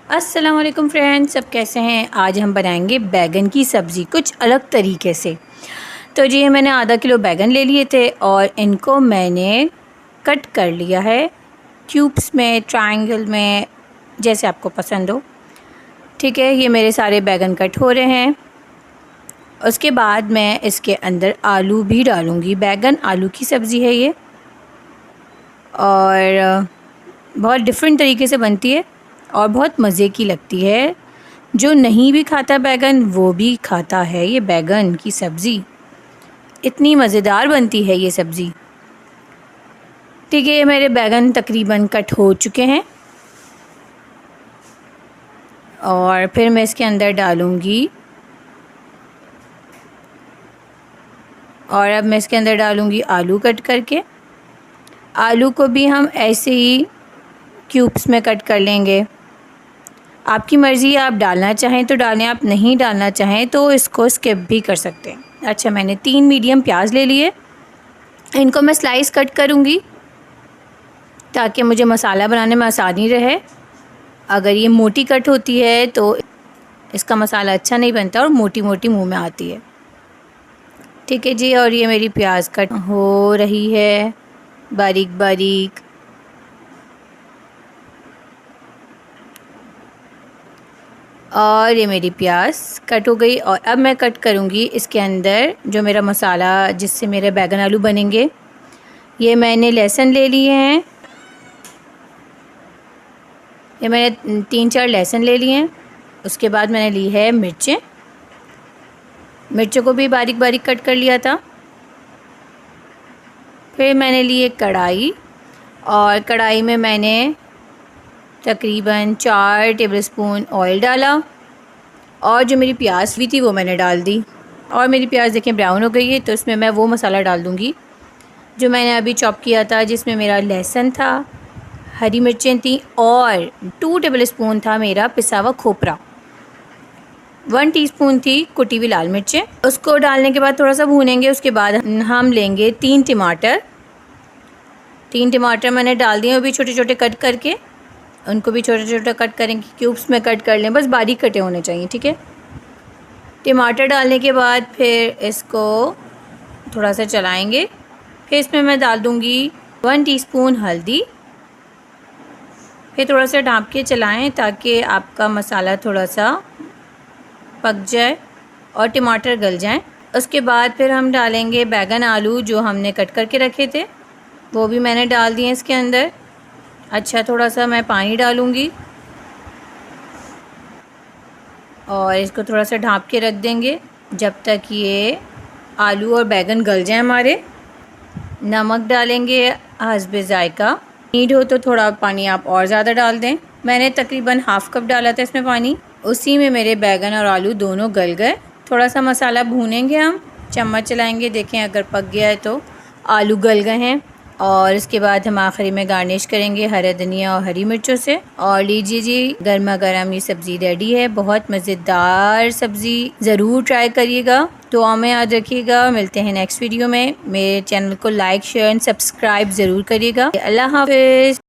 अस्सलाम वालेकुम फ्रेंड्स, सब कैसे हैं। आज हम बनाएंगे बैगन की सब्ज़ी कुछ अलग तरीके से। तो जी मैंने आधा किलो बैगन ले लिए थे और इनको मैंने कट कर लिया है क्यूब्स में, ट्रायंगल में, जैसे आपको पसंद हो। ठीक है, ये मेरे सारे बैगन कट हो रहे हैं। उसके बाद मैं इसके अंदर आलू भी डालूँगी। बैगन आलू की सब्ज़ी है ये, और बहुत डिफरेंट तरीके से बनती है और बहुत मज़े की लगती है। जो नहीं भी खाता बैगन वो भी खाता है ये बैगन की सब्ज़ी। इतनी मज़ेदार बनती है ये सब्ज़ी। ठीक है, ये मेरे बैगन तकरीबन कट हो चुके हैं और फिर मैं इसके अंदर डालूँगी, और अब मैं इसके अंदर डालूँगी आलू कट करके। आलू को भी हम ऐसे ही क्यूब्स में कट कर लेंगे। आपकी मर्ज़ी, आप डालना चाहें तो डालें, आप नहीं डालना चाहें तो इसको स्किप भी कर सकते हैं। अच्छा, मैंने 3 मीडियम प्याज ले लिए। इनको मैं स्लाइस कट करूँगी ताकि मुझे मसाला बनाने में आसानी रहे। अगर ये मोटी कट होती है तो इसका मसाला अच्छा नहीं बनता और मोटी मोटी मुंह में आती है। ठीक है जी, और ये मेरी प्याज कट हो रही है बारीक बारीक। और ये मेरी प्याज कट हो गई और अब मैं कट करूँगी इसके अंदर जो मेरा मसाला जिससे मेरे बैगन आलू बनेंगे। ये मैंने लहसुन ले लिए हैं, ये मैंने 3-4 लहसुन ले लिए हैं। उसके बाद मैंने ली है मिर्चें, मिर्चों को भी बारीक बारीक कट कर लिया था। फिर मैंने ली एक कढ़ाई और कढ़ाई में मैंने तकरीबन 4 टेबलस्पून ऑयल डाला और जो मेरी प्याज भी थी वो मैंने डाल दी। और मेरी प्याज देखें ब्राउन हो गई है, तो इसमें मैं वो मसाला डाल दूँगी जो मैंने अभी चॉप किया था, जिसमें मेरा लहसुन था, हरी मिर्चें थी और 2 टेबलस्पून था मेरा पिसा हुआ खोपरा। 1 टीस्पून थी कुटी हुई लाल मिर्चें। उसको डालने के बाद थोड़ा सा भूनेंगे। उसके बाद हम लेंगे 3 टमाटर। 3 टमाटर मैंने डाल दिए, वो भी छोटे छोटे कट करके। उनको भी छोटे छोटे कट करेंगे, क्यूब्स में कट कर लें, बस बारीक कटे होने चाहिए। ठीक है, टमाटर डालने के बाद फिर इसको थोड़ा सा चलाएंगे। फिर इसमें मैं डाल दूँगी 1 टीस्पून हल्दी। फिर थोड़ा सा ढाँप के चलाएं ताकि आपका मसाला थोड़ा सा पक जाए और टमाटर गल जाएं। उसके बाद फिर हम डालेंगे बैगन आलू जो हमने कट करके रखे थे, वो भी मैंने डाल दिए इसके अंदर। अच्छा, थोड़ा सा मैं पानी डालूँगी और इसको थोड़ा सा ढाँप के रख देंगे जब तक ये आलू और बैगन गल जाएं हमारे। नमक डालेंगे हस्बे ज़ायका, नीड हो तो थोड़ा पानी आप और ज़्यादा डाल दें। मैंने तकरीबन हाफ़ कप डाला था इसमें पानी। उसी में मेरे बैगन और आलू दोनों गल गए। थोड़ा सा मसाला भूनेंगे, हम चम्मच चलाएंगे, देखें अगर पक गया है तो आलू गल गए हैं। और इसके बाद हम आखिरी में गार्निश करेंगे हरा धनिया और हरी मिर्चों से। और लीजिए जी, गर्मा गर्म ये सब्ज़ी रेडी है। बहुत मज़ेदार सब्ज़ी, ज़रूर ट्राई करिएगा। दुआ में याद रखिएगा। मिलते हैं नेक्स्ट वीडियो में। मेरे चैनल को लाइक, शेयर एंड सब्सक्राइब ज़रूर करिएगा। अल्लाह हाफ़िज़।